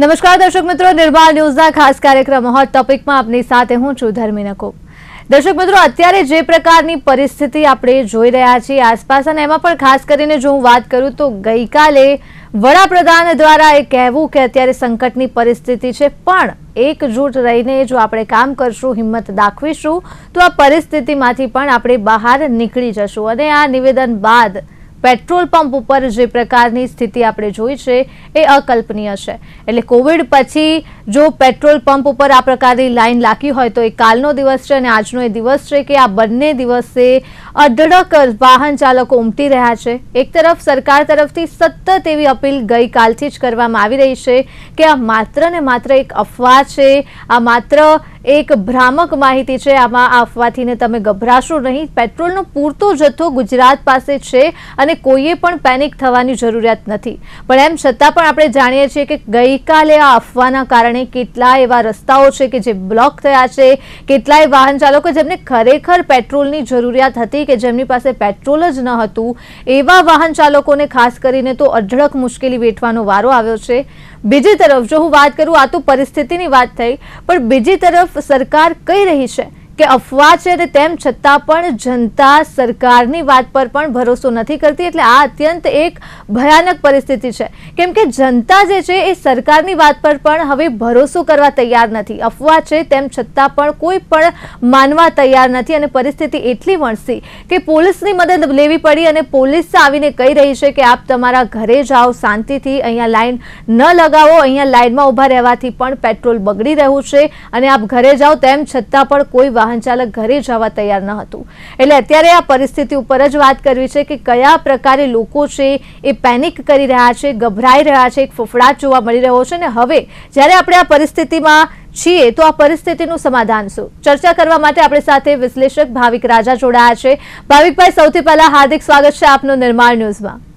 નમસ્કાર દર્શક મિત્રો, નિર્માણ ન્યૂઝના ખાસ કાર્યક્રમ હોટ ટોપિકમાં આપની સાથે હું છું ધર્મી નકુમ। દર્શક મિત્રો, અત્યારે જે પ્રકારની પરિસ્થિતિ આપણે જોઈ રહ્યા છીએ આસપાસ, અને એમાં પણ ખાસ કરીને જો હું વાત કરું તો ગઈકાલે વડાપ્રધાન દ્વારા એ કહેવું કે અત્યારે સંકટની પરિસ્થિતિ છે, પણ એકજૂટ રહીને જો આપણે કામ કરશું, હિંમત દાખવીશું તો આ પરિસ્થિતિમાંથી પણ આપણે બહાર નીકળી જશું। અને આ નિવેદન બાદ પેટ્રોલ પંપ ઉપર જે પ્રકારની સ્થિતિ આપણે જોઈ છે એ અકલ્પનીય છે। એટલે કોવિડ પછી જો પેટ્રોલ પંપ ઉપર આ પ્રકારની લાઈન લાગી હોય તો એ કાલનો દિવસ છે અને આજનો એ દિવસ છે કે આ બંને દિવસે અઢળક વાહન ચાલકો ઉમટી રહ્યા છે। એક તરફ સરકાર તરફથી સતત એવી અપીલ ગઈકાલથી જ કરવામાં આવી રહી છે કે આ માત્ર ને માત્ર એક અફવા છે, આ માત્ર એક ભ્રામક માહિતી છે, આમાં આ અફવાથી તમે ગભરાશો નહીં। પેટ્રોલનો પૂરતો જથ્થો ગુજરાત પાસે છે અને કોઈએ પણ પેનિક થવાની જરૂરિયાત નથી। પણ એમ છતાં પણ આપણે જાણીએ છીએ કે ગઈકાલે આ અફવાના કારણે કેટલાય એવા રસ્તાઓ છે કે જે બ્લોક થયા છે, કેટલાય વાહન ચાલકો જેમને ખરેખર પેટ્રોલની જરૂરિયાત હતી કે જેમની પાસે પેટ્રોલ જ ન હતું, એવા વાહન ચાલકોને ખાસ કરીને તો અઢળક મુશ્કેલી વેઠવાનો વારો આવ્યો છે। બીજી તરફ જો હું વાત કરું, આ તો પરિસ્થિતિની વાત થઈ, પણ બીજી તરફ સરકાર કહી રહી છે કે અફવા છે અને તેમ છતાં પણ જનતા સરકારની વાત પર પણ ભરોસો નથી કરતી। એટલે આ અત્યંત એક ભયાનક પરિસ્થિતિ છે, કેમ કે જનતા જે છે એ સરકારની વાત પર પણ હવે ભરોસો કરવા તૈયાર નથી। અફવા છે તેમ છતાં પણ કોઈ પણ માનવા તૈયાર નથી અને પરિસ્થિતિ એટલી વણસી કે પોલીસની મદદ લેવી પડી અને પોલીસ આવીને કહી રહી છે કે આપ તમારા ઘરે જાઓ શાંતિથી, અહીંયા લાઈન ન લગાવો, અહીંયા લાઈનમાં ઊભા રહેવાથી પણ પેટ્રોલ બગડી રહ્યું છે અને આપ ઘરે જાઓ। તેમ છતાં પણ કોઈ વાહન ચાલક ઘરે જવા તૈયાર ન હતું। એટલે અત્યારે આ પરિસ્થિતિ ઉપર જ વાત કરવી છે કે કયા પ્રકારે લોકો છે એ પેનિક કરી રહ્યા છે, ગભરાઈ રહ્યા છે, એક ફફડાટ જોવા મળી રહ્યો છે। અને હવે જ્યારે આપણે આ પરિસ્થિતિમાં છીએ તો આ પરિસ્થિતિનું સમાધાન શું, ચર્ચા કરવા માટે આપણી સાથે વિશ્લેષક ભાવિક રાજા જોડાયા છે। ભાવિકભાઈ, સૌથી પહેલા હાર્દિક સ્વાગત છે આપનું નિર્માણ ન્યૂઝમાં।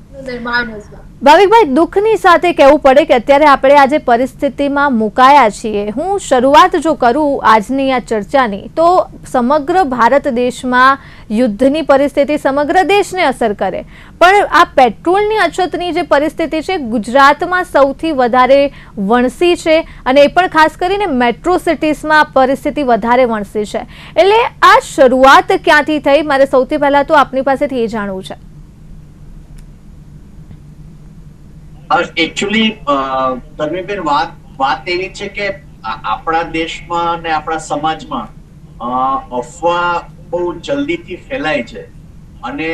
ભાવિકભાઈ, દુઃખની સાથે કહેવું પડે કે અત્યારે આપણે આજે પરિસ્થિતિમાં મુકાયા છીએ। હું શરૂઆત જો કરું આજની આ ચર્ચાની તો સમગ્ર ભારત દેશમાં યુદ્ધની પરિસ્થિતિ સમગ્ર દેશને અસર કરે, પણ આ પેટ્રોલની અછતની જે પરિસ્થિતિ છે ગુજરાતમાં સૌથી વધારે વણસી છે અને એ પણ ખાસ કરીને મેટ્રો સિટીઝમાં આ પરિસ્થિતિ વધારે વણસી છે। એટલે આ શરૂઆત ક્યાંથી થઈ, મારે સૌથી પહેલા તો આપની પાસેથી એ જાણવું છે। એકચ્યુઅલી ધર્મીબેન, વાત એવી છે કે આપણા દેશમાં અને આપણા સમાજમાં અફવા બહુ જલ્દીથી ફેલાય છે અને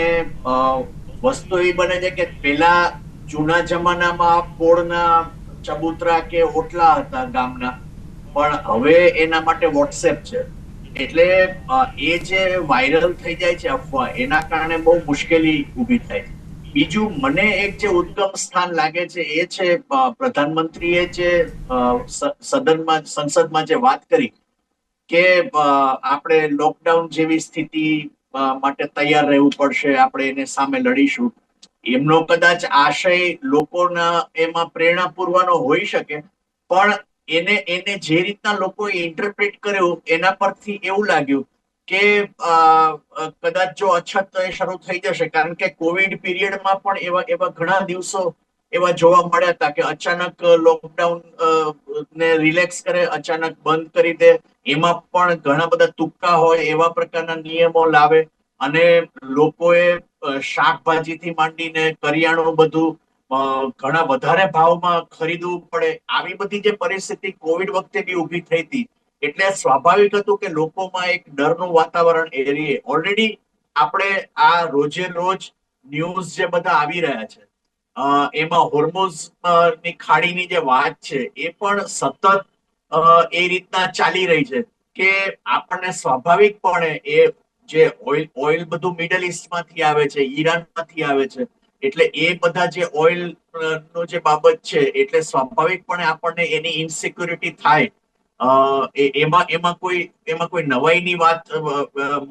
વસ્તુ એવી બને છે કે પેલા જૂના જમાનામાં પોળના ચબૂતરા કે ઓટલા હતા ગામના, પણ હવે એના માટે વોટ્સએપ છે। એટલે એ જે વાયરલ થઈ જાય છે અફવા, એના કારણે બહુ મુશ્કેલી ઊભી થાય છે। બીજું મને એક જે ઉદ્ગમ સ્થાન લાગે છે એ છે પ્રધાનમંત્રીએ જે સંસદમાં જે વાત કરી કે આપણે લોકડાઉન જેવી સ્થિતિ માટે તૈયાર રહેવું પડશે, આપણે એને સામે લડીશું। એમનો કદાચ આશય લોકોના એમાં પ્રેરણા પૂરવાનો હોઈ શકે, પણ એને જે રીતના લોકોએ ઇન્ટરપ્રેટ કર્યું એના પરથી એવું લાગ્યું કે કદાચ જો અછત શરૂ થઈ જશે, કારણ કે કોવિડ પીરિયડમાં પણ એવા ઘણા દિવસો એવા જોવા મળ્યા હતા કે અચાનક લોકડાઉન ને રિલેક્સ કરે, અચાનક બંધ કરી દે, એમાં પણ ઘણા બધા તુક્કા હોય એવા પ્રકારના નિયમો લાવે અને લોકોએ શાકભાજીથી માંડીને કરિયાણું બધું ઘણા વધારે ભાવમાં ખરીદવું પડે। આવી બધી જે પરિસ્થિતિ કોવિડ વખતે બી ઊભી થઈ હતી, એટલે સ્વાભાવિક હતું કે લોકોમાં એક ડરનું વાતાવરણ ઓલરેડી આપણે આ રોજે રોજ ન્યૂઝ જે બધા આવી રહ્યા છે એમાં હોર્મુઝ ની ખાડીની જે વાત છે એ પણ સતત એ રીતના ચાલી રહી છે કે આપણને સ્વાભાવિકપણે એ જે ઓઇલ બધું મિડલ ઇસ્ટ માંથી આવે છે, ઈરાન માંથી આવે છે, એટલે એ બધા જે ઓઇલ નો જે બાબત છે એટલે સ્વાભાવિકપણે આપણને એની ઇનસિક્યુરિટી થાય। એમાં કોઈ નવાઈની વાત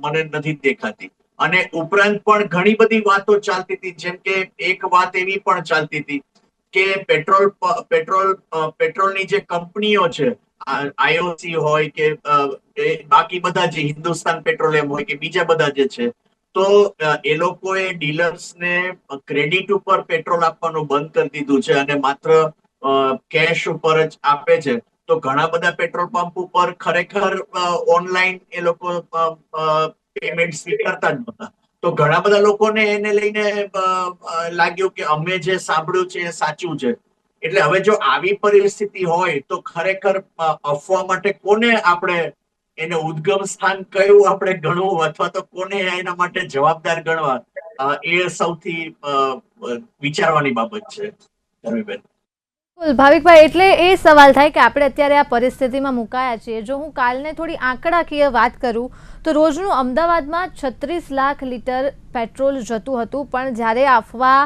મને નથી દેખાતી। અને ઉપરાંત પણ ઘણી બધી વાતો ચાલતી હતી, જેમ કે એક વાત એવી પણ ચાલતી હતી કે પેટ્રોલની જે કંપનીઓ છે, આઈઓસી હોય કે બાકી બધા જે હિન્દુસ્તાન પેટ્રોલિયમ હોય કે બીજા બધા જે છે, તો એ લોકોએ ડીલર્સને ક્રેડિટ ઉપર પેટ્રોલ આપવાનું બંધ કરી દીધું છે અને માત્ર કેશ ઉપર જ આપે છે, તો ઘણા બધા પેટ્રોલ પંપ ઉપર ખરેખર ઓનલાઈન એ લોકો પેમેન્ટ સ્વીકારતા જ નહોતા. તો ઘણા બધા લોકોને એને લઈને લાગ્યું કે અમે જે સાંભળ્યું છે એ સાચું છે. એટલે હવે જો આવી પરિસ્થિતિ હોય તો ખરેખર અફવા માટે કોને આપણે એને ઉદ્ગમ સ્થાન કયું આપણે ગણવું, અથવા તો કોને એના માટે જવાબદાર ગણવા, એ સૌથી વિચારવાની બાબત છે ધર્મીબેન. ભાવિકભાઈ, એટલે એ સવાલ થાય કે આપણે અત્યારે આ પરિસ્થિતિમાં મુકાયા છીએ. જો હું કાલને થોડી આંકડાકીય વાત કરું તો રોજનું અમદાવાદમાં 36 લાખ લીટર પેટ્રોલ જતું હતું, પણ જ્યારે અફવા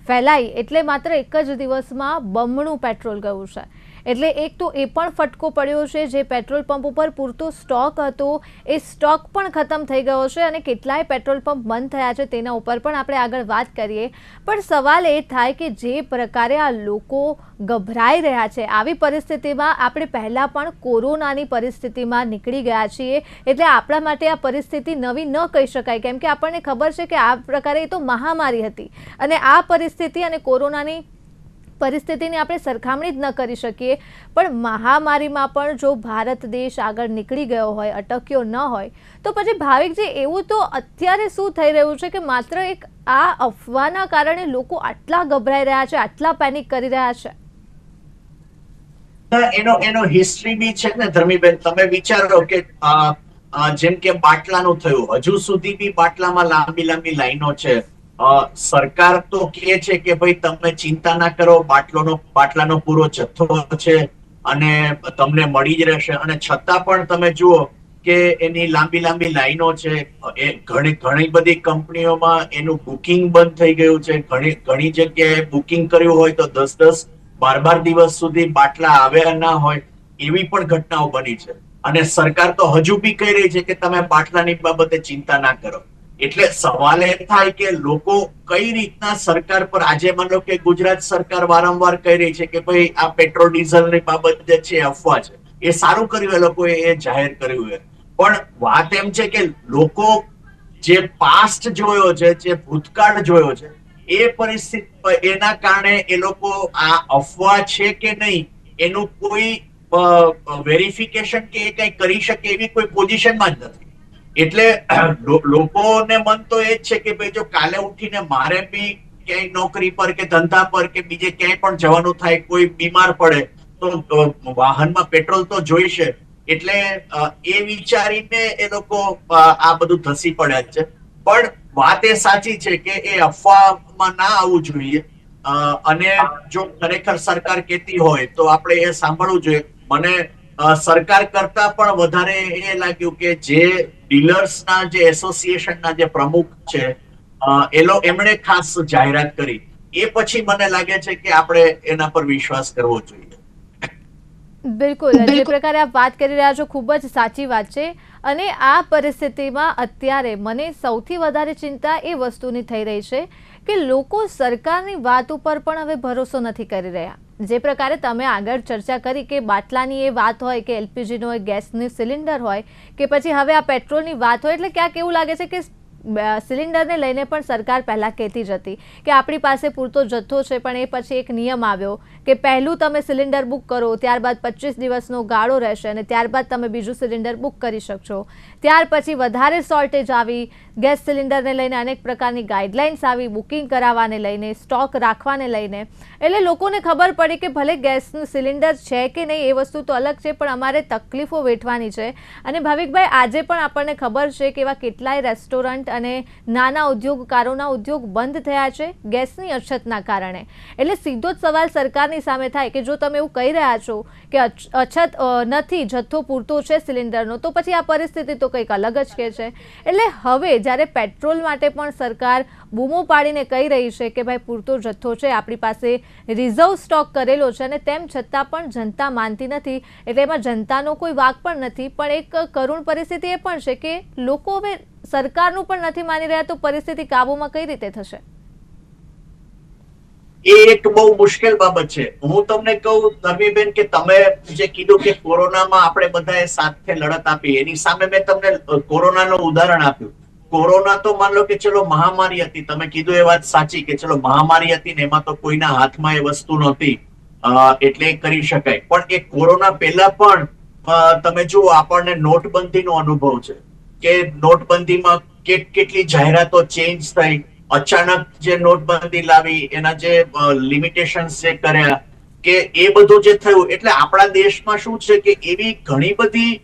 ફેલાઈ એટલે માત્ર એક જ દિવસમાં બમણું પેટ્રોલ ગયું છે. એટલે એક તો એ પણ ફટકો પડ્યો છે, જે પેટ્રોલ પંપ ઉપર પૂરતો સ્ટોક હતો એ સ્ટોક પણ ખતમ થઈ ગયો છે અને કેટલાય પેટ્રોલ પંપ બંધ થયા છે, તેના ઉપર પણ આપણે આગળ વાત કરીએ. પણ સવાલ એ થાય કે જે પ્રકારે આ લોકો ગભરાઈ રહ્યા છે, આવી પરિસ્થિતિમાં આપણે પહેલાં પણ કોરોનાની પરિસ્થિતિમાં નીકળી ગયા છીએ, એટલે આપણા માટે આ પરિસ્થિતિ નવી ન કહી શકાય, કેમ કે આપણને ખબર છે કે આ પ્રકારે એ તો મહામારી હતી અને આ પરિસ્થિતિ અને કોરોનાની પરિસ્થિતિની આપણે સરખામણી જ ન કરી શકીએ. પણ મહામારીમાં પણ જો ભારત દેશ આગળ નીકળી ગયો હોય, અટક્યો ન હોય, તો પછી ભાવિકજી એવું તો અત્યારે શું થઈ રહ્યું છે કે માત્ર એક આ અફવાના કારણે લોકો આટલા ગભરાઈ રહ્યા છે, આટલા પેનિક કરી રહ્યા છે? એનો હિસ્ટ્રી બી છે ને ધર્મીબેન. તમે વિચારો કે જેમ કે બાટલાનું થયું, હજુ સુધી બી બાટલામાં લાંબી લાંબી લાઈનો છે. સરકાર તો કહે છે કે ભાઈ તમે ચિંતા ના કરો, બાટલાનો પૂરો જથ્થો છે અને તમને મળી જ રહેશે, અને છતાં પણ તમે જુઓ કે એની લાંબી લાંબી લાઈનો છે. ઘણી બધી કંપનીઓમાં એનું બુકિંગ બંધ થઈ ગયું છે. ઘણી જગ્યાએ બુકિંગ કર્યું હોય તો 10-12 દિવસ સુધી બાટલા આવ્યા ના હોય, એવી પણ ઘટનાઓ બની છે. અને સરકાર તો હજુ બી કહી રહી છે કે તમે બાટલાની બાબતે ચિંતા ના કરો. એટલે સવાલ એ થાય કે લોકો કઈ રીતના સરકાર પર, આજે માનો કે ગુજરાત સરકાર વારંવાર કહી રહી છે કે ભાઈ આ પેટ્રોલ ડીઝલની બાબત જે છે અફવા છે, એ સારું કર્યું એ લોકોએ એ જાહેર કર્યું છે. પણ વાત એમ છે કે લોકો જે પાસ્ટ જોયો છે, જે ભૂતકાળ જોયો છે, એ પરિસ્થિતિ, એના કારણે એ લોકો આ અફવા છે કે નહીં એનું કોઈ વેરિફિકેશન કે એ કઈ કરી શકે એવી કોઈ પોઝિશનમાં જ નથી. એટલે લોકોને મન તો એ જ છે કે ભાઈ જો કાલે ઉઠીને મારે બી ક્યાંય નોકરી પર કે ધંધા પર કે બીજે ક્યાંય પણ જવાનું થાય, કોઈ બીમાર પડે તો વાહનમાં પેટ્રોલ તો જોઈશે. એટલે એ વિચારીને એ લોકો આ બધું ધસી પડ્યા છે. પણ વાત એ સાચી છે કે એ અફવામાં ના આવવું જોઈએ, અને જો ખરેખર સરકાર કહેતી હોય તો આપણે એ સાંભળવું જોઈએ. મને સરકાર કરતા પણ વધારે એ લાગ્યું કે જે ડીલર્સના જે એસોસિએશનના જે પ્રમુખ છે, એમણે ખાસ જાહેરાત કરી, એ પછી મને લાગે છે કે આપણે એના પર વિશ્વાસ કરવો જોઈએ. બિલકુલ, જે પ્રકારે આપ વાત કરી રહ્યા છો ખૂબ જ સાચી વાત છે. અને આ પરિસ્થિતિમાં અત્યારે મને સૌથી વધારે ચિંતા એ વસ્તુની થઈ રહી છે કે લોકો સરકારની વાત ઉપર પણ હવે ભરોસો નથી કરી રહ્યા. જે પ્રકારે તમે આગળ ચર્ચા કરી કે બાટલાની એ વાત હોય કે એલપીજીનો ગેસની સિલિન્ડર હોય કે પછી હવે આ પેટ્રોલની વાત હોય, એટલે ક્યાંક એવું લાગે છે કે સિલિન્ડરને લઈને પણ સરકાર પહેલાં કહેતી જ હતી કે આપણી પાસે પૂરતો જથ્થો છે, પણ એ પછી એક નિયમ આવ્યો કે પહેલું તમે સિલિન્ડર બુક કરો, ત્યારબાદ 25 દિવસનો ગાળો રહેશે અને ત્યારબાદ તમે બીજું સિલિન્ડર બુક કરી શકશો. ત્યાર પછી વધારે શોર્ટેજ આવી, ગેસ સિલિન્ડરને લઈને અનેક પ્રકારની ગાઈડલાઇન્સ આવી, બુકિંગ કરાવવાને લઈને, સ્ટોક રાખવાને લઈને. એટલે લોકોને ખબર પડી કે ભલે ગેસનું સિલિન્ડર છે કે નહીં એ વસ્તુ તો અલગ છે, પણ અમારે તકલીફો વેઠવાની છે. અને ભાવિકભાઈ, આજે પણ આપણને ખબર છે કે એવા કેટલાય રેસ્ટોરન્ટ અને નાના ઉદ્યોગકારોના ઉદ્યોગ બંધ થયા છે ગેસની અછતના કારણે. એટલે સીધો જ સવાલ સરકારની સામે થાય કે જો તમે એવું કહી રહ્યા છો કે અછત નથી, જથ્થો પૂરતો છે સિલિન્ડરનો, તો પછી આ પરિસ્થિતિ તો કંઈક અલગ જ કે છે. એટલે હવે જ્યારે પેટ્રોલ માટે પણ સરકાર બૂમો પાડીને કહી રહી છે કે ભાઈ પૂરતો જથ્થો છે, આપણી પાસે રિઝર્વ સ્ટોક કરેલો છે, અને તેમ છતાં પણ જનતા માનતી નથી. એટલે એમાં જનતાનો કોઈ વાંક પણ નથી, પણ એક કરુણ પરિસ્થિતિ એ પણ છે કે લોકો હવે સરકારનું પણ નથી માની રહ્યા, તો પરિસ્થિતિ કાબૂમાં કઈ રીતે થશે? એ એક બહુ મુશ્કેલ બાબત છે. હું તમને કહું ધર્મીબેન કે તમે જે કીધું કે કોરોનામાં આપણે બધાએ સાથે લડત આપી, એની સામે મેં તમને કોરોનાનું ઉદાહરણ આપ્યું. કોરોના તો માન લો કે ચલો મહામારી હતી, તમે કીધું એ વાત સાચી કે ચલો મહામારી હતી ને એમાં તો કોઈના હાથમાં એ વસ્તુ નહોતી, એટલે એ કરી શકાય. પણ એ કોરોના પહેલા પણ તમે જુઓ, આપણને નોટબંધીનો અનુભવ છે કે નોટબંધીમાં કેટલી જાહેરાતો ચેન્જ થઈ, અચાનક જે નોટબંધી લાવી, એના જે લિમિટેશન્સ જે કર્યા, કે એ બધું જે થયું, એટલે આપણા દેશમાં શું છે કે એવી ઘણી બધી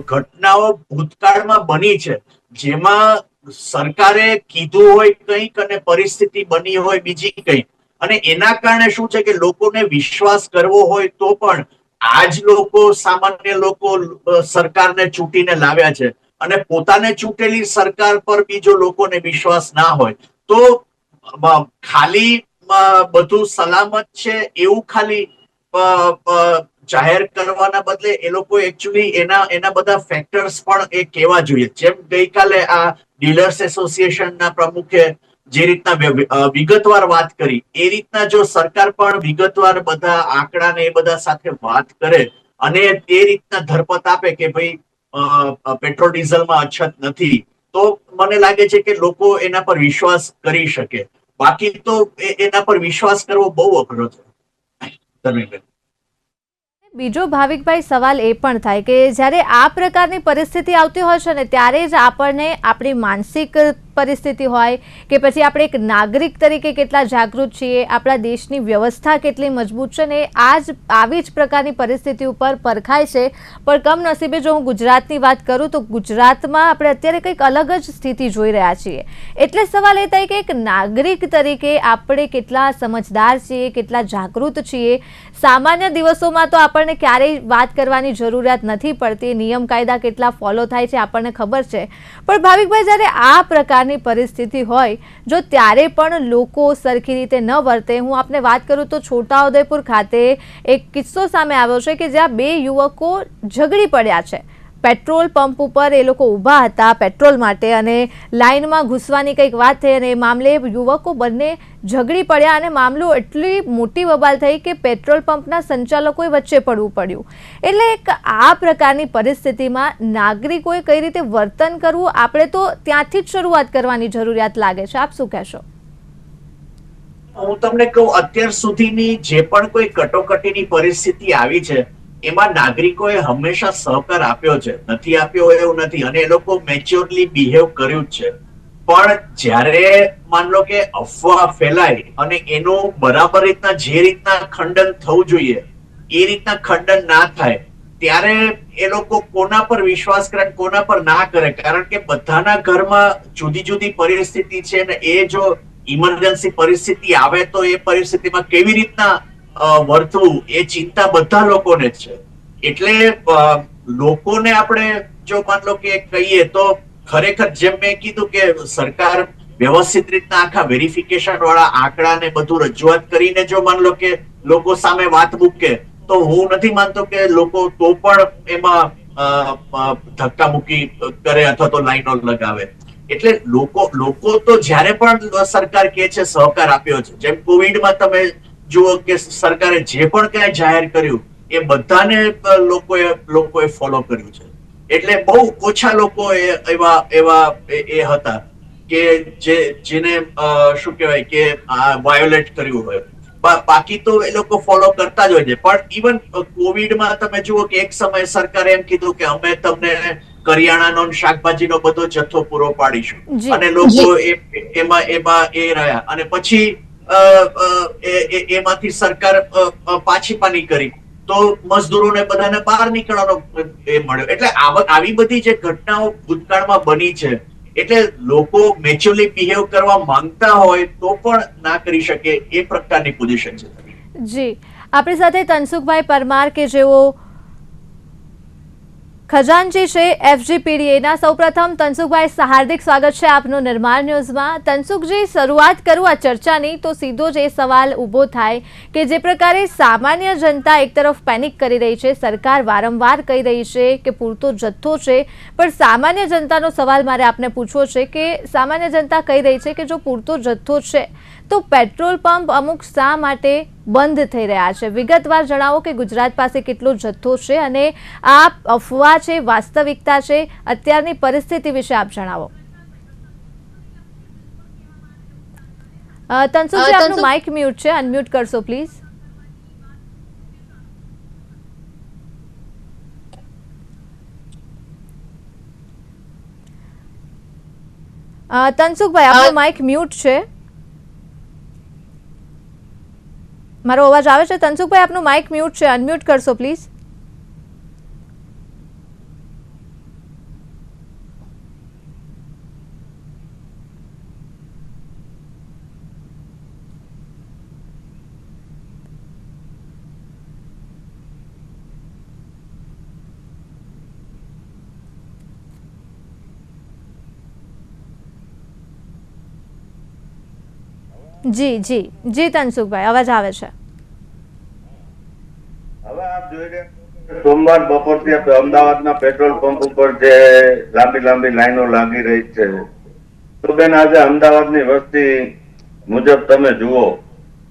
ઘટનાઓ ભૂતકાળમાં બની છે જેમાં સરકારે કીધું હોય કંઈક અને પરિસ્થિતિ બની હોય બીજી કંઈક, અને એના કારણે શું છે કે લોકોને વિશ્વાસ કરવો હોય તો પણ આજ લોકો, સામાન્ય લોકો સરકારને ચૂંટીને લાવ્યા છે, અને પોતાને ચૂંટેલી સરકાર પર બીજો લોકોને વિશ્વાસ ના હોય તો ખાલી બધું સલામત છે એવું ખાલી જાહેર કરવાના બદલે એ લોકો એકચ્યુઅલી એના બધા ફેક્ટર્સ પણ એ કહેવા જોઈએ. જેમ ગઈકાલે આ ડીલર્સ એસોસિએશનના પ્રમુખે જે રીતના વિગતવાર વાત કરી, એ રીતના જો સરકાર પણ વિગતવાર બધા આંકડા ને એ બધા સાથે વાત કરે અને એ રીતના ધરપત આપે કે ભાઈ પેટ્રોલ ડીઝલમાં અછત નથી, તો મને લાગે છે કે લોકો એના પર વિશ્વાસ કરી શકે. બાકી તો એના પર વિશ્વાસ કરવો બહુ અઘરો છે. ધર્મેન્દ્ર, બીજો ભાવિકભાઈ સવાલ એ પણ થાય કે જ્યારે આ પ્રકારની પરિસ્થિતિ આવતી હોય છે ને, ત્યારે જ આપણને આપણી માનસિક પરિસ્થિતિ હોય કે પછી આપણે એક નાગરિક તરીકે કેટલા જાગૃત છીએ, આપણા દેશની વ્યવસ્થા કેટલી મજબૂત છે ને, આવી જ પ્રકારની પરિસ્થિતિ ઉપર પરખાય છે. પણ કમનસીબે જો હું ગુજરાતની વાત કરું તો ગુજરાતમાં આપણે અત્યારે કંઈક અલગ જ સ્થિતિ જોઈ રહ્યા છીએ. એટલે સવાલ એ થાય કે એક નાગરિક તરીકે આપણે કેટલા સમજદાર છીએ, કેટલા જાગૃત છીએ. સામાન્ય દિવસોમાં તો આપણને ક્યારેય વાત કરવાની જરૂરિયાત નથી પડતી, નિયમ કાયદા કેટલા ફોલો થાય છે આપણને ખબર છે. પણ ભાવિકભાઈ, જ્યારે આ પ્રકારની પરિસ્થિતિ હોય, જો ત્યારે પણ લોકો સરખી રીતે ન વર્તે. હું આપને વાત કરું તો છોટાઉદેપુર ખાતે એક કિસ્સો સામે આવ્યો છે કે જ્યાં બે યુવકો ઝઘડી પડ્યા છે. પેટ્રોલ પંપ ઉપર એ લોકો ઊભા હતા પેટ્રોલ માટે, અને લાઇનમાં ઘૂસવાની કંઈક વાત થઈ અને એ મામલે યુવકો બંને ઝઘડી પડ્યા અને મામલો એટલી મોટી બબાલ થઈ કે પેટ્રોલ પંપના સંચાલકોએ વચ્ચે પડવું પડ્યું. એટલે આ પ્રકારની પરિસ્થિતિમાં નાગરિકોએ કઈ રીતે વર્તન કરવું, આપણે તો ત્યાંથી જ શરૂઆત કરવાની જરૂરિયાત લાગે છે. આપ શું કહેશો? હું તમને કહું, અત્યાર સુધીની જે પણ કોઈ કટોકટીની પરિસ્થિતિ આવી છે એમાં નાગરિકોએ હંમેશા સહકાર આપ્યો છે, નથી આપ્યો એવું નથી, અને એ લોકો મેચ્યોરલી બિહેવ કર્યું જ છે. પણ જ્યારે માન લો કે અફવા ફેલાય અને એનું બરાબર રીતના જે રીતના ખંડન થવું જોઈએ એ રીતના ખંડન ના થાય, ત્યારે એ લોકો કોના પર વિશ્વાસ કરે કોના પર ના કરે. કારણ કે બધાના ઘરમાં જુદી જુદી પરિસ્થિતિ છે, ને એ જો ઇમરજન્સી પરિસ્થિતિ આવે તો એ પરિસ્થિતિમાં કેવી રીતના વર્તવું એ ચિંતા બધા લોકોને જ છે. એટલે લોકોને આપણે જો માન લો કે કહીએ તો ખરેખર જેમ મેં કીધું કે સરકાર વ્યવસ્થિત રીતના આખા વેરિફિકેશન વાળા આંકડા ને બધું રજૂઆત કરીને જો માન લો કે લોકો સામે વાત મૂકે, તો હું નથી માનતો કે લોકો તો પણ એમાં ધક્કા મૂકી કરે અથવા તો લાઈનો લગાવે. એટલે લોકો તો જ્યારે પણ સરકાર કહે છે સહકાર આપ્યો છે. જેમ કોવિડમાં તમે જુઓ કે સરકારે જે પણ ક્યાંય જાહેર કર્યું એ બધાને લોકોએ ફોલો કર્યું છે. એટલે બહુ ઓછા લોકો એવા હતા કે જેને શું કહેવાય કે વાયોલેટ કર્યું હોય. બાકી તો એ લોકો ફોલો કરતા જ હોય છે. પણ ઇવન કોવિડમાં તમે જુઓ કે એક સમયે સરકારે એમ કીધું કે અમે તમને કરિયાણાનો શાકભાજીનો બધો જથ્થો પૂરો પાડીશું, અને લોકો એમાં એ રહ્યા, અને પછી એમાંથી સરકાર પાછી પાની કરી તો મજદૂરોને બધાને બહાર નીકળવાનો એ મળ્યો. એટલે આવી બધી જે ઘટનાઓ ભૂતકાળમાં બની છે, એટલે લોકો મેચ્યોરલી બિહેવ કરવા માંગતા હોય તો પણ ના કરી શકે એ પ્રકારની પોઝિશન છે. જી, આપણી સાથે તનસુખભાઈ પરમાર કે જેઓ ખજાનચી છે FGPDAના. સૌપ્રથમ તનસુખભાઈ, હાર્દિક સ્વાગત છે આપનું નિર્માણ ન્યૂઝમાં. તનસુખજી, શરૂઆત કરું આ ચર્ચાની તો સીધો જ એ સવાલ ઊભો થાય કે જે પ્રકારે સામાન્ય જનતા એક તરફ પેનિક કરી રહી છે, સરકાર વારંવાર કહી રહી છે કે પૂરતો જથ્થો છે, પણ સામાન્ય જનતાનો સવાલ મારે આપને પૂછવો છે કે સામાન્ય જનતા કહી રહી છે કે જો પૂરતો જથ્થો છે તો પેટ્રોલ પંપ અમુક શા માટે બંધ થઈ રહ્યા છે? વિગતવાર જણાવો કે ગુજરાત પાસે કેટલો જથ્થો છે અને આ અફવા છે, વાસ્તવિકતા છે, અત્યારની પરિસ્થિતિ વિશે આપ જણાવો. તનસુખજી, આપનું માઇક મ્યુટ છે, અનમ્યુટ કરશો પ્લીઝ. તનસુખભાઈ આપનો માઇક મ્યુટ છે. મારો અવાજ આવે છે? તનસુખભાઈ આપનું માઇક મ્યુટ છે, અનમ્યુટ કરશો પ્લીઝ. જી જી જી તનસુખભાઈ, અવાજ આવે છે. હવે આપ જોઈ રહ્યા સોમવાર બપોરથી અમદાવાદના પેટ્રોલ પંપ ઉપર જે લાંબી લાંબી લાઈનો લાગી રહી છે, તો બેન આજે અમદાવાદની વસ્તી મુજબ તમે જુઓ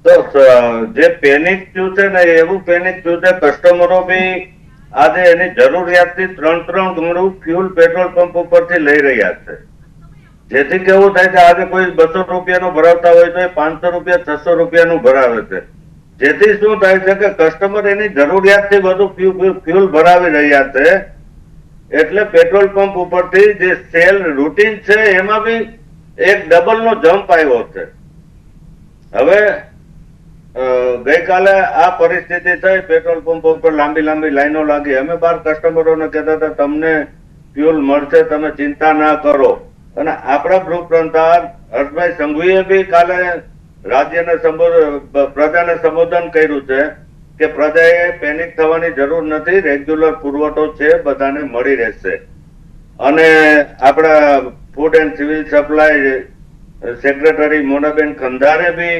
તો જે પેનિક થયું છે ને એવું પેનિક થયું છે, કસ્ટમરો બી આજે એની જરૂરિયાતથી 3 ગણું ફ્યુલ પેટ્રોલ પંપ ઉપરથી લઈ રહ્યા છે. જેથી કેવું થાય છે, આજે કોઈ 200 રૂપિયાનું ભરાવતા હોય તો એ 500 રૂપિયા 600 રૂપિયાનું ભરાવે છે. જેથી શું થાય છે કે કસ્ટમર એની જરૂરિયાતથી વધુ ફ્યુલ ભરાવી રહ્યા છે. એટલે પેટ્રોલ પંપ ઉપરથી જે સેલ રૂટીન છે એમાં બી એક ડબલ નો જમ્પ આવ્યો છે. હવે ગઈકાલે આ પરિસ્થિતિ થઈ, પેટ્રોલ પંપ ઉપર લાંબી લાંબી લાઈનો લાગી. અમે 12 કસ્ટમરોને કહેતા હતા તમને ફ્યુલ મળશે, તમે ચિંતા ના કરો. અને આપણા ગ્રુપ પ્રધાન હર્ષભાઈ સંઘવીએ બી કાલે રાજ્યને પ્રજાને સંબોધન કર્યું છે કે પ્રજાએ પેનિક થવાની જરૂર નથી, રેગ્યુલર પુરવઠો છે, બધાને મળી રહેશે. અને આપણા food and civil supply secretary Monaben ખંધારે બી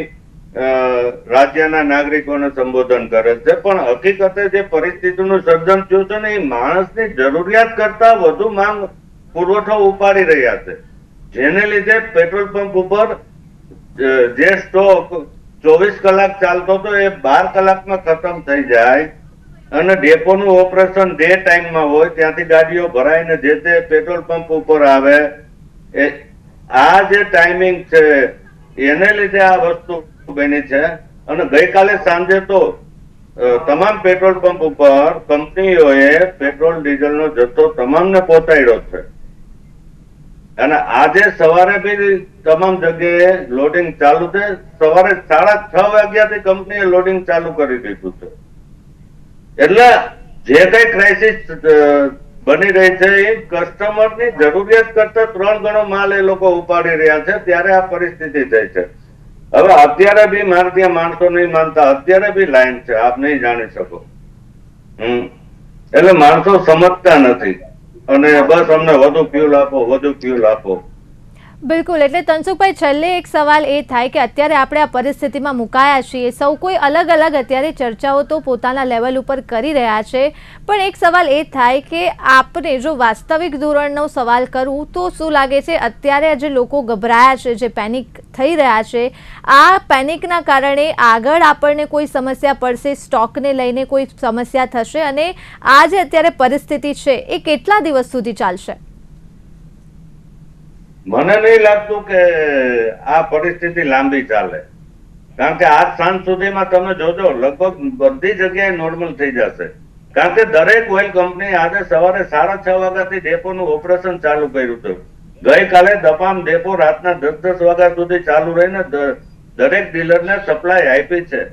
રાજ્યના નાગરિકોને સંબોધન કરે છે. પણ હકીકતે જે પરિસ્થિતિનું સર્જન થયું છે ને એ માણસની જરૂરિયાત કરતા વધુ માંગ પુરવઠો ઉપાડી રહ્યા છે, જેને લીધે પેટ્રોલ પંપ ઉપર જે સ્ટોક 24 કલાક ચાલતો હતો એ 12 કલાકમાં ખતમ થઈ જાય. અને ડેપોનું ઓપરેશન ડે ટાઈમમાં હોય, ત્યાંથી ગાડીઓ ભરાઈને જે તે પેટ્રોલ પંપ ઉપર આવે. આ જે ટાઈમિંગ છે એને લીધે આ વસ્તુ બની છે. અને ગઈકાલે સાંજે તો તમામ પેટ્રોલ પંપ ઉપર કંપનીઓએ પેટ્રોલ ડીઝલનો જથ્થો તમામને પહોંચાડ્યો છે. અને આજે સવારે બી તમામ જગ્યાએ લોડિંગ ચાલુ છે. સવારે 6:30 વાગ્યાથી કંપનીએ લોડિંગ ચાલુ કરી દીધું છે. એટલે જે કઈ ક્રાઇસિસ બની રહી છે એ કસ્ટમરની જરૂરિયાત કરતા 3 ગણો માલ એ લોકો ઉપાડી રહ્યા છે, ત્યારે આ પરિસ્થિતિ થઈ છે. હવે અત્યારે બી મારે ત્યાં માણસો નહીં માનતા, અત્યારે બી લાઈન છે, આપ નહીં જાણી શકો. એટલે માણસો સમજતા નથી અને બસ અમને વધુ ફ્યુલ આપો, વધુ ફ્યુલ આપો. બિલકુલ. એટલે તનસુખભાઈ, છેલ્લે એક સવાલ એ થાય કે અત્યારે આપણે આ પરિસ્થિતિમાં મુકાયા છીએ, સૌ કોઈ અલગ અલગ અત્યારે ચર્ચાઓ તો પોતાના લેવલ ઉપર કરી રહ્યા છે, પણ એક સવાલ એ થાય કે આપણે જો વાસ્તવિક ધોરણનો સવાલ કરું તો શું લાગે છે અત્યારે જે લોકો ગભરાયા છે, જે પેનિક થઈ રહ્યા છે, આ પેનિકના કારણે આગળ આપણને કોઈ સમસ્યા પડશે, સ્ટોકને લઈને કોઈ સમસ્યા થશે, અને આ જે અત્યારે પરિસ્થિતિ છે એ કેટલા દિવસ સુધી ચાલશે? મને નહીં લાગતું કે આ પરિસ્થિતિ લાંબી ચાલે, કારણ કે આજ સાંજ સુધીમાં તમે જોજો લગભગ બધી જગ્યાએ નોર્મલ થઈ જશે. કારણ કે દરેક ઓઇલ કંપની આજે સવારે 6:30 વાગ્યાથી ડેપોનું ઓપરેશન ચાલુ કર્યું હતું. ગઈકાલે તમામ ડેપો રાતના 10 વાગ્યા સુધી ચાલુ રહીને દરેક ડીલરને સપ્લાય આપી છે.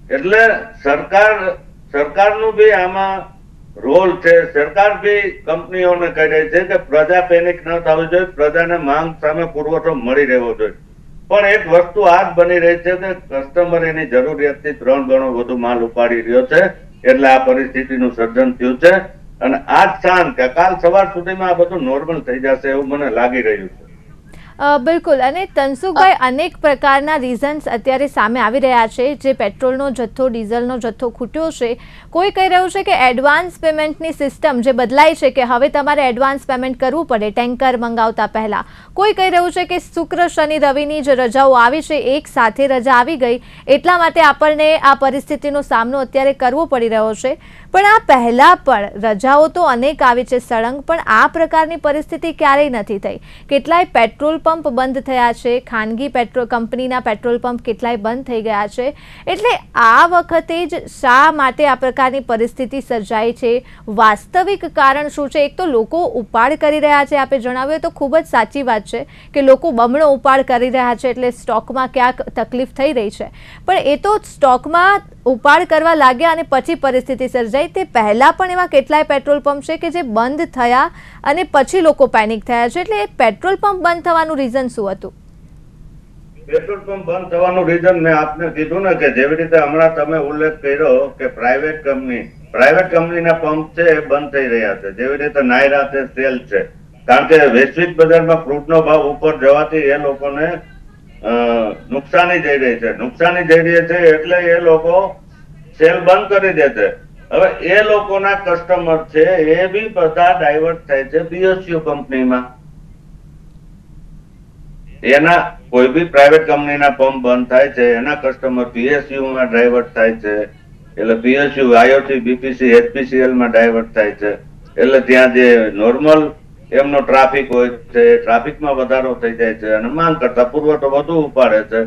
એટલે સરકારનું બી આમાં રોલ છે. સરકાર બી કંપનીઓને કહી રહી છે કે પ્રજા પેનિક ન થવી જોઈએ, પ્રજાને માંગ સામે પુરવઠો મળી રહેવો જોઈએ. પણ એક વસ્તુ આ જ બની રહી છે કે કસ્ટમર એની જરૂરિયાતથી 3 ગણો વધુ માલ ઉપાડી રહ્યો છે, એટલે આ પરિસ્થિતિનું સર્જન થયું છે. અને આજ સાંજ કે કાલ સવાર સુધીમાં આ બધું નોર્મલ થઈ જશે એવું મને લાગી રહ્યું છે. બિલકુલ. અને તનસુખભાઈ, અનેક પ્રકારના રીઝન્સ અત્યારે સામે આવી રહ્યા છે. જે પેટ્રોલનો જથ્થો, ડીઝલનો જથ્થો ખૂટ્યો છે, કોઈ કહી રહ્યું છે કે એડવાન્સ પેમેન્ટની સિસ્ટમ જે બદલાઈ છે કે હવે તમારે એડવાન્સ પેમેન્ટ કરવું પડે ટેન્કર મંગાવતા પહેલા. કોઈ કહી રહ્યું છે કે શુક્ર શનિ રવિની જે રજાઓ આવી છે એક સાથે રજા આવી ગઈ, એટલા માટે આપણને આ પરિસ્થિતિનો સામનો અત્યારે કરવો પડી રહ્યો છે. પણ આ પહેલા પણ રજાઓ તો અનેક આવી છે સળંગ, પણ આ પ્રકારની પરિસ્થિતિ ક્યારેય નથી થઈ. કેટલાય પેટ્રોલ પંપ બંધ થયા છે, ખાનગી પેટ્રોલ કંપનીના પેટ્રોલ પંપ કેટલાય બંધ થઈ ગયા છે, એટલે આ વખતે જ શા માટે આ પ્રકારની પરિસ્થિતિ સર્જાઈ છે? વાસ્તવિક કારણ શું છે? એક તો લોકો ઉપાડ કરી રહ્યા છે, આપે જણાવ્યું તો ખૂબ જ સાચી વાત છે કે લોકો બમણો ઉપાડ કરી રહ્યા છે, એટલે સ્ટોકમાં ક્યાંક તકલીફ થઈ રહી છે, પણ એ તો સ્ટોકમાં ઉપાડ કરવા લાગ્યા અને પછી પરિસ્થિતિ સર્જાઈ. તે પહેલા પણ એવા કેટલાય પેટ્રોલ પંપ છે કે જે બંધ થયા અને પછી લોકો પેનિક થયા છે, એટલે પેટ્રોલ પંપ બંધ થવાનું રીઝન શું હતું? પેટ્રોલ પંપ બંધ થવાનું રીઝન મેં આપને કીધું ને કે જેવી રીતે હમણાં તમે ઉલ્લેખ કર્યો કે પ્રાઇવેટ કંપનીના પંપ છે એ બંધ થઈ રહ્યા છે, જેવી રીતે નાયરા છે, સેલ છે, કારણ કે વૈશ્વિક બજારમાં ક્રૂડનો ભાવ ઉપર જવાથી એ લોકોને નુકસાની જઈ રહી છે એટલે એ લોકો સેલ બંધ કરી દે છે. હવે એ લોકોના કસ્ટમર છે એ બી બધા ડાયવર્ટ થાય છે પીએસયુ કંપનીમાં. એના કોઈ બી પ્રાઇવેટ કંપનીના પંપ બંધ થાય છે, એના કસ્ટમર પીએસયુ માં ડાયવર્ટ થાય છે, એટલે પીએસયુ આઈઓટી બીપીસી એચપીસીએલ માં ડાયવર્ટ થાય છે, એટલે ત્યાં જે નોર્મલ એમનો ટ્રાફિક હોય છે, ટ્રાફિકમાં વધારો થઈ જાય છે અને માંગ કરતા પુરવઠો વધુ ઉપાડે છે,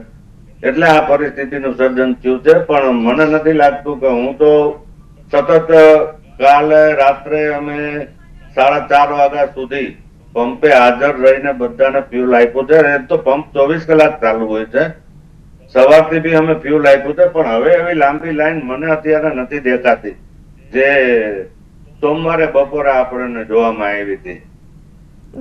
એટલે આ પરિસ્થિતિનું સર્જન થયું છે. પણ મને નથી લાગતું કે હું તો સતત કાલે રાત્રે અમે 4:30 વાગ્યા સુધી પંપે હાજર રહીને બધાને ફ્યુલ આપ્યું છે. એ તો પંપ 24 કલાક ચાલુ હોય છે, સવારથી બી અમે ફ્યુલ આપ્યું છે, પણ હવે એવી લાંબી લાઈન મને અત્યારે નથી દેખાતી જે સોમવારે બપોરે આપણને જોવામાં આવી હતી.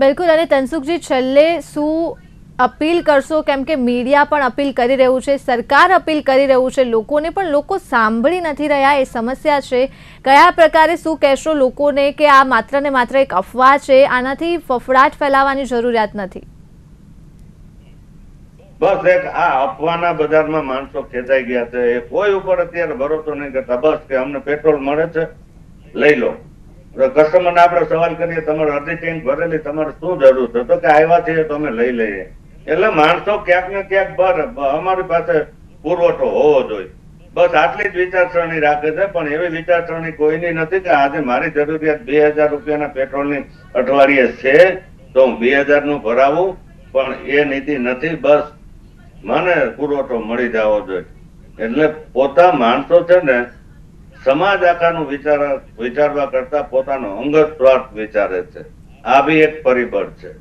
બિલકુલ. અને તનસુખજી, છેલ્લે શું અપીલ કરશો? કેમ કે મીડિયા પણ અપીલ કરી રહ્યું છે, સરકાર અપીલ કરી રહ્યું છે લોકોને, પણ લોકો સાંભળી નથી રહ્યા, એ સમસ્યા છે. કયા પ્રકારે શું કહેશો લોકોને કે આ માત્ર ને માત્ર એક અફવા છે, આનાથી ફફડાટ ફેલાવવાની જરૂરિયાત નથી? બસ એક આ અફવાના બજારમાં માણસો ખેંચાઈ ગયા છે, એ કોઈ ઉપર અત્યારે ભરોસો નહીં કરતા. બસ કે અમને પેટ્રોલ મળે છે, લઈ લો. કસ્ટમરને આપણે સવાલ કરીએ, તમારે અડધી ટેન્ક ભરેલી, તમારે શું જરૂર છે? તો કે આવ્યા છીએ તો અમે લઈ લઈએ. એટલે માણસો ક્યાંક ને ક્યાંક અમારી પાસે પુરવઠો હોવો જોઈએ, બસ આટલી જ વિચારસરણી રાખે છે. પણ એવી વિચારસરણી કોઈની નથી કે આજે મારી જરૂરિયાત 2000 રૂપિયાના પેટ્રોલની અઠવાડિયે છે તો હું 2000 નું ભરાવું, પણ એ નીતિ નથી. બસ મને પુરવઠો મળી જવો જોઈએ. એટલે પોતા માણસો છે ને સમાજ આખાનું વિચારવા કરતા પોતાનો અંગત સ્વાર્થ વિચારે છે. આ બી એક પરિબળ છે.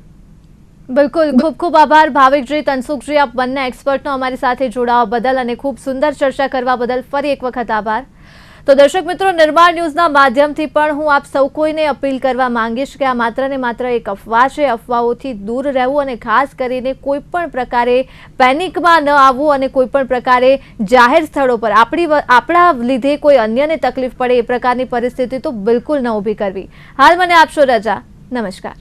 બિલકુલ. ખૂબ ખૂબ આભાર ભાવિકજી, તનસુખજી, આપ બંને એક્સપર્ટનો અમારી સાથે જોડાવા બદલ અને ખૂબ સુંદર ચર્ચા કરવા બદલ ફરી એક વખત આભાર. તો દર્શક મિત્રો, નિર્માણ ન્યૂઝના માધ્યમથી પણ હું આપ સૌ કોઈને અપીલ કરવા માંગીશ કે આ માત્ર ને માત્ર એક અફવા છે, અફવાઓથી દૂર રહેવું અને ખાસ કરીને કોઈ પણ પ્રકારે પેનિકમાં ન આવવું અને કોઈ પણ પ્રકારે જાહેર સ્થળો પર આપણા લીધે કોઈ અન્યને તકલીફ પડે એ પ્રકારની પરિસ્થિતિ તો બિલકુલ ન ઊભી કરવી. હાલ મને આપશો રજા. નમસ્કાર.